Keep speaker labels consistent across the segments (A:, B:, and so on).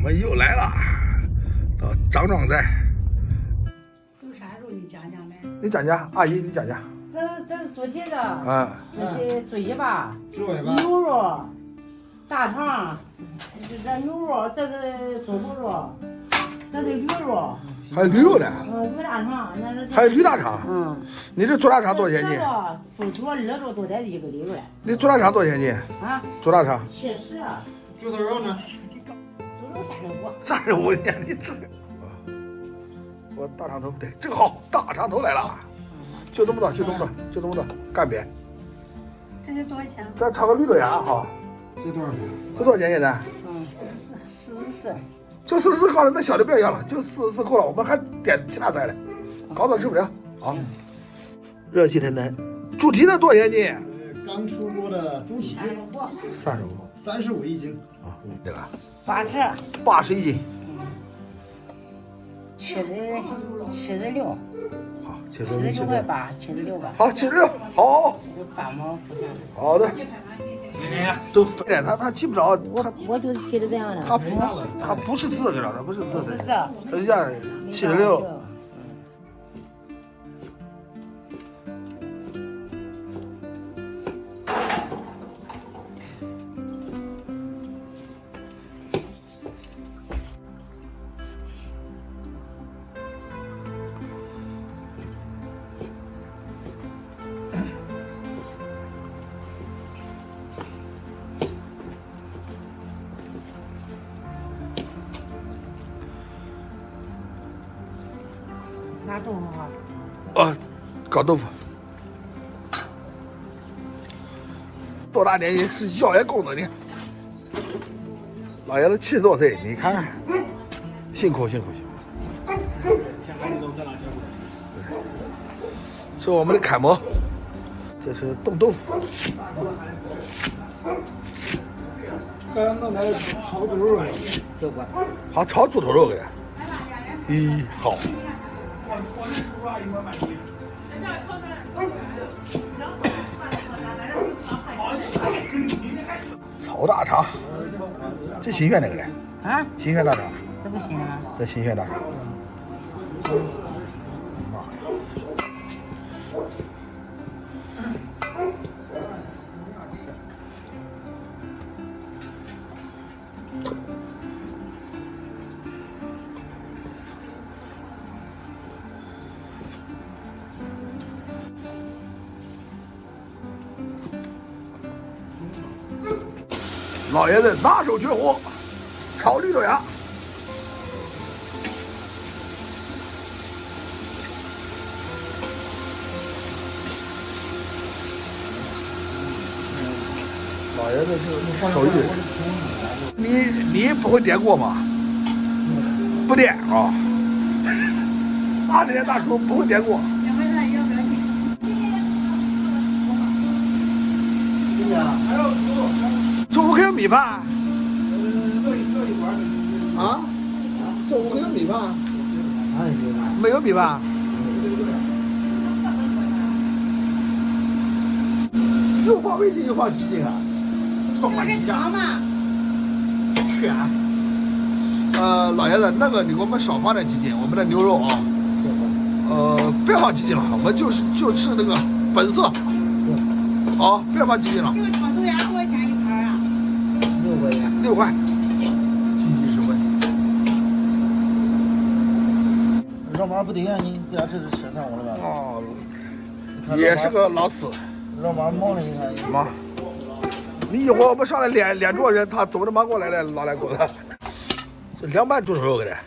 A: 们又来了，到张庄寨。
B: 都啥肉你讲讲呗？
A: 你讲讲，阿姨你讲讲。
C: 这是猪蹄子，
A: 嗯，
C: 这是猪尾巴，
D: 猪尾巴，
C: 牛肉，大肠，这牛肉，这是猪头肉，这是驴肉，
A: 还有驴肉呢，
C: 驴大肠，那是
A: 还有驴大肠。你这猪大肠多少钱斤？
C: 猪头、耳朵都在一个里边来。
A: 你猪大肠多少钱斤？
C: 啊，
A: 猪大肠
C: 70。
D: 猪头肉呢？
C: 猪肉
A: 35，35。你这个，我大肠头，对，正好大肠头来了，就这么多，就这么多，就这么多，干煸。
B: 这些多少钱？
A: 再炒个绿豆芽好。
D: 这多少钱？
A: 这多少钱现在？
C: 44。
A: 就44高了，那小的不要要了，就44够了，我们还点其他菜嘞，搞早吃不了。好，热气腾腾。猪蹄子多少钱斤？
D: 刚出锅的猪蹄
A: 35
D: ，35一斤。
A: 啊，这个
C: 80
A: 81斤。
C: 76。
A: 好
C: ，76块8，76吧。
A: 好，76，好。
C: 有8毛不下来。
A: 好的。都肥了，他记不着，
C: 我就是提的这样的。
A: 他不是这个了，他不是这
C: 是
A: 个，
C: 这。
A: 人家76。
C: 拿豆腐哈。
A: 搞豆腐。多大年纪是药业工作的，老爷子70多岁，你看看，辛苦。是我们的楷模，这是冻豆腐。
D: 刚刚弄来炒猪肉，这不？
A: 好，炒猪头肉给。好。炒大肠，这新鲜那个嘞？
C: 啊？
A: 新鲜大肠。
C: 这不行啊？
A: 这新鲜大肠。老爷子拿手绝活，炒绿豆芽。老爷子是手艺人。你不会点锅吗？不点啊。80年大厨不会点锅。中午还有米饭？啊？中午还有米饭？没有米饭。又放味精又放鸡精啊？双管齐下嘛？选。老爷子，那个你给我们少放点鸡精，我们的牛肉啊。别放鸡精了，我们就吃那个本色。好，别放鸡精了。
B: 这个炒豆芽多少钱一盘啊
D: 6块钱。
A: 6块，经济实惠。
D: 肉麻不顶啊，你这这是吃上我了吧？
A: 哦，也是个老死。
D: 肉麻冒了，你看。
A: 妈，你一会儿我们上来连桌人，他走着忙过来了，老两口子。这凉拌猪头肉给的。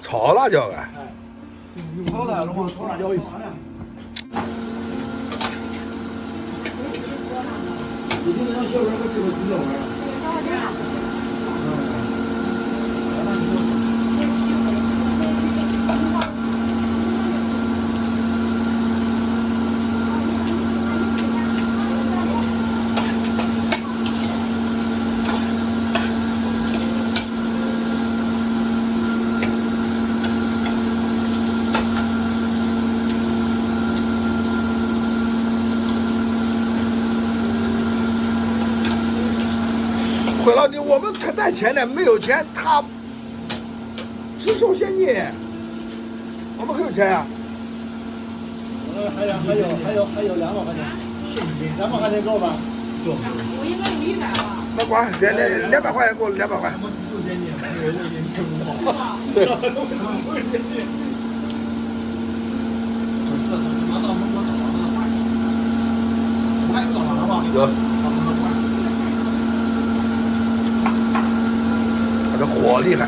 A: 炒辣椒啊。
D: 炒的，弄炒辣椒一炒呢。 你今天让小孩给这个猪脚玩。
A: 回了你我我们可带钱的，没有钱他只收现金。我们可有钱呀、
E: 还有200块钱，200块钱够吗？
B: 我应该有100吧。
A: 那管200块钱够了，200块。对。有。他这火厉害。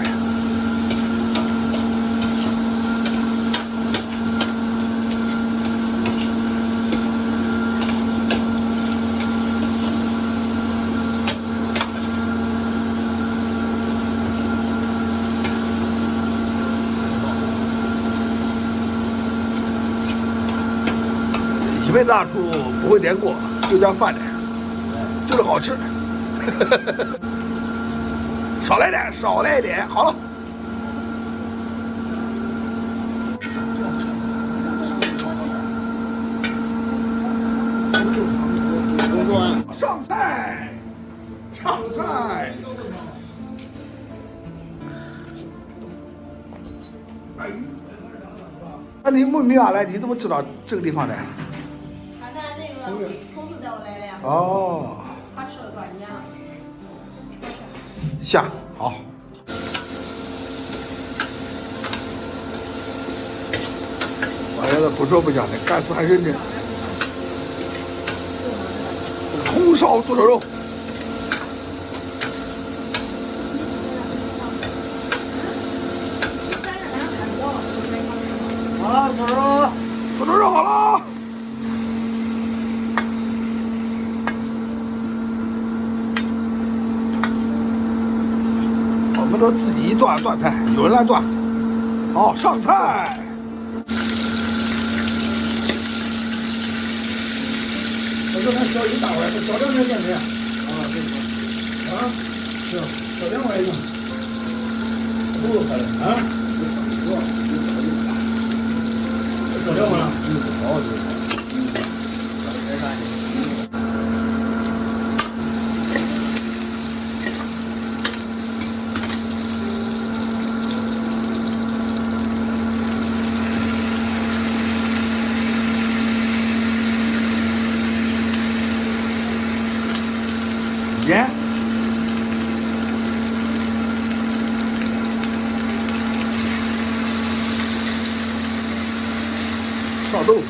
A: 一辈子大厨不会点锅，就这样饭的，就是好吃。少来点，少来一点，好了。上菜，上菜。那你慕名而来，你怎么知道这个地方的？
B: 他那个同事带我来的呀。
A: 哦。
B: 他吃了多少年了？
A: 下好。我爷子不说不讲的，干事还认真。红烧猪肘肉。
E: 好了，
A: 猪肘肉好了。我们都自己断菜，有人来断。好，上菜。
E: 我说咱小鱼大碗，小2块钱的。啊，对。啊，行，小2块钱。不喝了啊？小2碗。好。
A: 盐，烧豆腐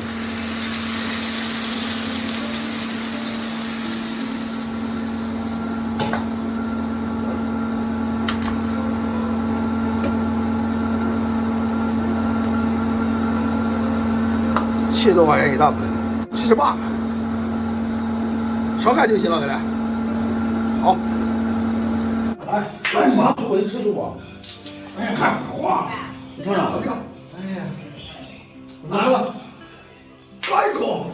A: ，70多块钱一大盆，78，烧开就行了，给他。好，
E: 来，干啥？我一吃就饱。
A: 哎呀，看哇，
E: 你尝尝。
A: 哎呀，
E: 拿了，
A: 抓一口。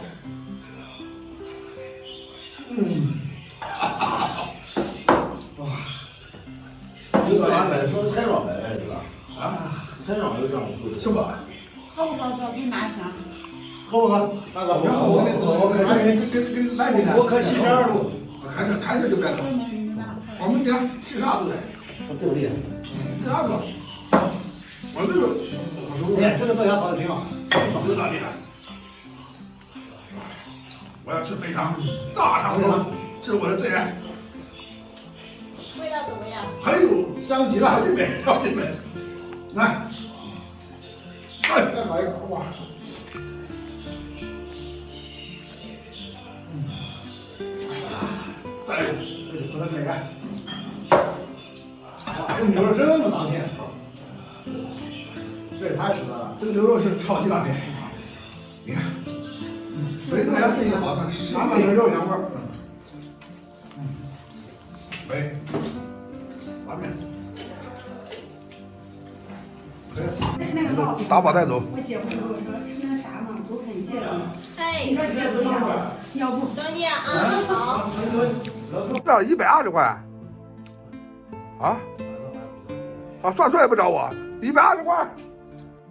E: 哇，这个安排说的太软了，哎，是吧？啊，太软了，这样子。
A: 是吧？
B: 喝不喝都比哪香。
E: 喝不喝？那个，
A: 然后我可跟来宾呢，
E: 我可72度。
A: 开车就别喝，我们家72度的，
E: 这个厉害。
A: 72度，我这个，
E: 哎，这个豆芽炒的挺好，
A: 有点厉害。我要吃肥肠，大肠肉是我的最爱。
B: 味道怎么样？
A: 还有
E: 香极了，
A: 好几杯，好几杯，来，
E: 再搞一个，哇！
A: 再有，
E: 喝点水。这牛肉这么大片，这也太实在了。
A: 这个牛肉是超级大片，你看，肥豆芽是一个好的，
E: 哪怕有肉香味儿。
A: 喂，拉面，打把带走。
B: 我姐夫跟我说吃那啥嘛，不看戒指吗？
F: 哎，
B: 你看戒指啥？要不
F: 等你啊，好。
A: 这120块，啊？啊，算错也不找我，120块。